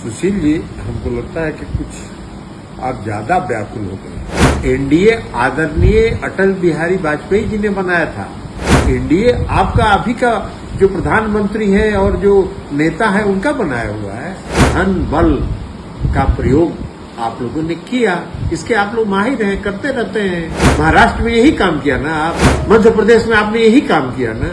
सुशील जी, हमको लगता है कि कुछ आप ज्यादा व्याकुल हो गए। एनडीए आदरणीय अटल बिहारी वाजपेयी जी ने बनाया था। एनडीए आपका अभी का जो प्रधानमंत्री है और जो नेता है उनका बनाया हुआ है। धन बल का प्रयोग आप लोगों ने किया, इसके आप लोग माहिर हैं, करते रहते हैं। महाराष्ट्र में यही काम किया ना आप, मध्य प्रदेश में आपने यही काम किया ना,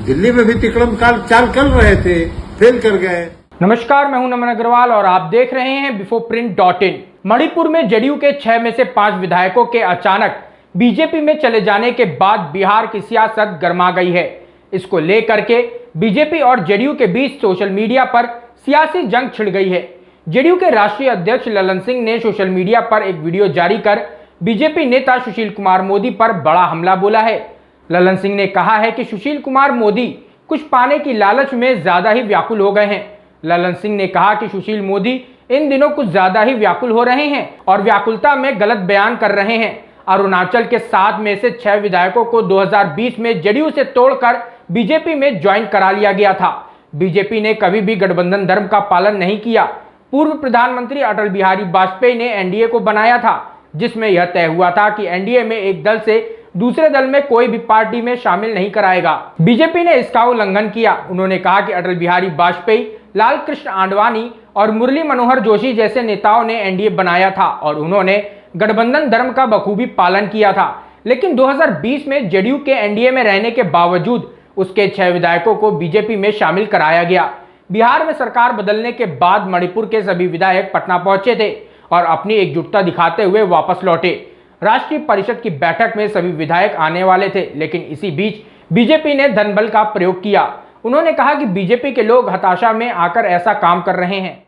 दिल्ली में भी तिकड़म चाल कर रहे थे, फेल कर गए। नमस्कार, मैं हूं नमन अग्रवाल और आप देख रहे हैं bifoprint.in। मणिपुर में जदयू के 6 में से 5 विधायकों के अचानक बीजेपी में चले जाने के बाद बिहार की सियासत गर्मा गई है। इसको लेकर के बीजेपी और जदयू के बीच सोशल मीडिया पर सियासी जंग छिड़ गई है। जदयू के राष्ट्रीय अध्यक्ष ललन सिंह ने सोशल मीडिया पर एक वीडियो जारी कर बीजेपी नेता सुशील कुमार मोदी पर बड़ा हमला बोला है। ललन सिंह ने कहा है कि सुशील कुमार मोदी कुछ पाने की लालच में ज्यादा ही व्याकुल हो गए हैं। ललन सिंह ने कहा कि सुशील मोदी इन दिनों कुछ ज्यादा ही व्याकुल हो रहे हैं और व्याकुलता में गलत बयान कर रहे हैं। अरुणाचल के 7 में से 6 विधायकों को 2020 में जदयू से तोड़कर बीजेपी में ज्वाइन करा लिया गया था। बीजेपी ने कभी भी गठबंधन धर्म का पालन नहीं किया। पूर्व प्रधानमंत्री अटल बिहारी वाजपेयी ने एनडीए को बनाया था, जिसमें यह तय हुआ था कि एनडीए में एक दल से दूसरे दल में कोई भी पार्टी में शामिल नहीं कराएगा। बीजेपी ने इसका उल्लंघन किया। उन्होंने कहा कि अटल बिहारी वाजपेयी, लाल कृष्ण आडवाणी और मुरली मनोहर जोशी जैसे नेताओं ने एनडीए बनाया था और उन्होंने गठबंधन धर्म का बखूबी पालन किया था। लेकिन 2020 में जदयू के एनडीए में रहने के बावजूद उसके 6 विधायकों को बीजेपी में शामिल कराया गया। बिहार में सरकार बदलने के बाद मणिपुर के सभी विधायक पटना पहुंचे थे और अपनी एकजुटता दिखाते हुए वापस लौटे। राष्ट्रीय परिषद की बैठक में सभी विधायक आने वाले थे, लेकिन इसी बीच बीजेपी ने धनबल का प्रयोग किया। उन्होंने कहा कि बीजेपी के लोग हताशा में आकर ऐसा काम कर रहे हैं।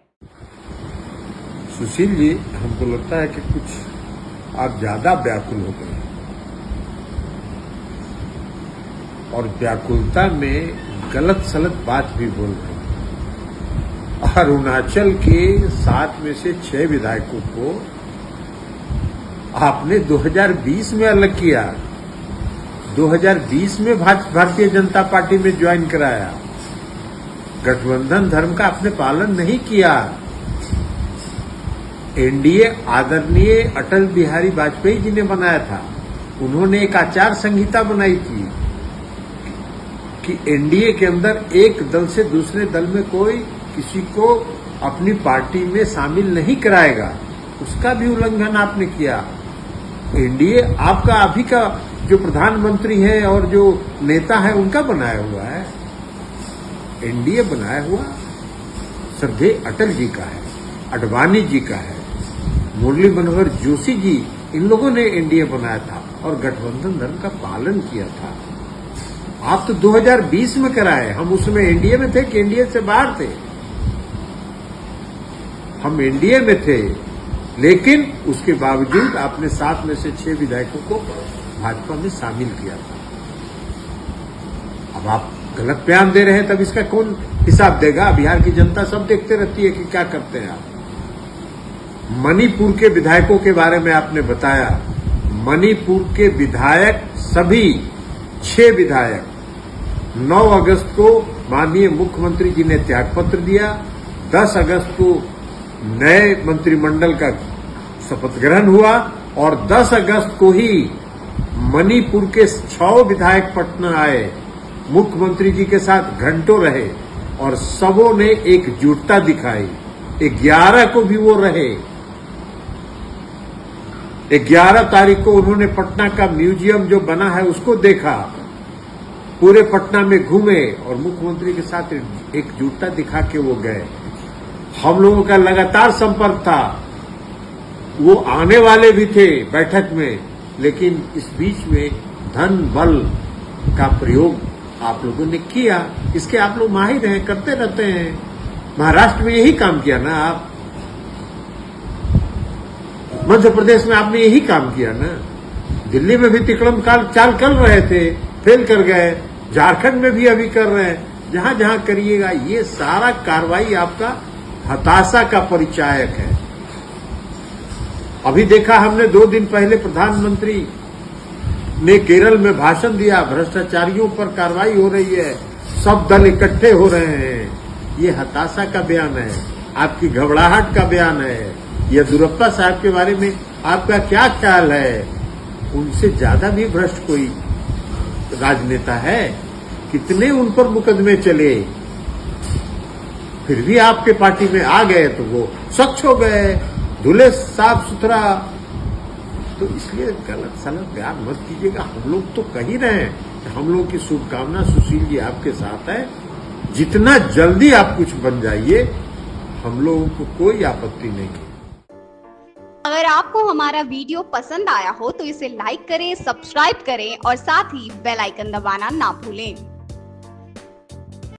सुशील जी, हमको लगता है कि कुछ आप ज्यादा व्याकुल हो गए और व्याकुलता में गलत सलत बात भी बोल रहे हैं। अरुणाचल के 7 में से 6 विधायकों को आपने 2020 में अलग किया, 2020 में भारतीय जनता पार्टी में ज्वाइन कराया। गठबंधन धर्म का आपने पालन नहीं किया। एनडीए आदरणीय अटल बिहारी वाजपेयी जी ने बनाया था। उन्होंने एक आचार संहिता बनाई थी कि एनडीए के अंदर एक दल से दूसरे दल में कोई किसी को अपनी पार्टी में शामिल नहीं कराएगा। उसका भी उल्लंघन आपने किया। एनडीए आपका अभी का जो प्रधानमंत्री है और जो नेता है उनका बनाया हुआ है। एनडीए बनाया हुआ श्रद्धेय अटल जी का है, आडवाणी जी का है, मुरली मनोहर जोशी जी, इन लोगों ने एनडीए बनाया था और गठबंधन धर्म का पालन किया था। आप तो 2020 में कराए, हम उसमें एनडीए में थे कि एनडीए से बाहर थे? हम एनडीए में थे, लेकिन उसके बावजूद आपने 7 में से 6 विधायकों को भाजपा में शामिल किया था। अब आप गलत बयान दे रहे हैं, तब इसका कौन हिसाब देगा? बिहार की जनता सब देखते रहती है कि क्या करते हैं आप। मणिपुर के विधायकों के बारे में आपने बताया। मणिपुर के विधायक सभी 6 विधायक 9 अगस्त को माननीय मुख्यमंत्री जी ने त्यागपत्र दिया। 10 अगस्त को नए मंत्रिमंडल का शपथ ग्रहण हुआ और 10 अगस्त को ही मणिपुर के 6 विधायक पटना आए, मुख्यमंत्री जी के साथ घंटों रहे और सबों ने एकजुटता दिखाई। 11 को भी वो रहे। 11 तारीख को उन्होंने पटना का म्यूजियम जो बना है उसको देखा, पूरे पटना में घूमे और मुख्यमंत्री के साथ एकजुटता दिखा के वो गए। हम लोगों का लगातार संपर्क था, वो आने वाले भी थे बैठक में, लेकिन इस बीच में धन बल का प्रयोग आप लोगों ने किया, इसके आप लोग माहिर हैं, करते रहते हैं। महाराष्ट्र में यही काम किया ना आप, मध्य प्रदेश में आपने यही काम किया ना, दिल्ली में भी तिकड़म चाल कर रहे थे, फेल कर गए, झारखंड में भी अभी कर रहे हैं। जहां जहां करिएगा ये सारा कार्रवाई आपका हताशा का परिचायक है। अभी देखा हमने 2 दिन पहले प्रधानमंत्री ने केरल में भाषण दिया, भ्रष्टाचारियों पर कार्रवाई हो रही है, सब दल इकट्ठे हो रहे हैं। ये हताशा का बयान है। आपकी घबराहट का बयान है। येदियुरप्पा साहब के बारे में आपका क्या ख्याल है? उनसे ज्यादा भी भ्रष्ट कोई राजनेता है? कितने उन पर मुकदमे चले, फिर भी आपके पार्टी में आ गए तो वो स्वच्छ हो गए, धुले साफ सुथरा। तो इसलिए गलत सलत बयान मत कीजिएगा। हम लोग तो कह ही रहे हैं, हम लोग की शुभकामना सुशील जी आपके साथ है। जितना जल्दी आप कुछ बन जाइए, हम लोगों को कोई आपत्ति नहीं है। अगर आपको हमारा वीडियो पसंद आया हो तो इसे लाइक करें, सब्सक्राइब करें और साथ ही बेल आइकन दबाना ना भूलें।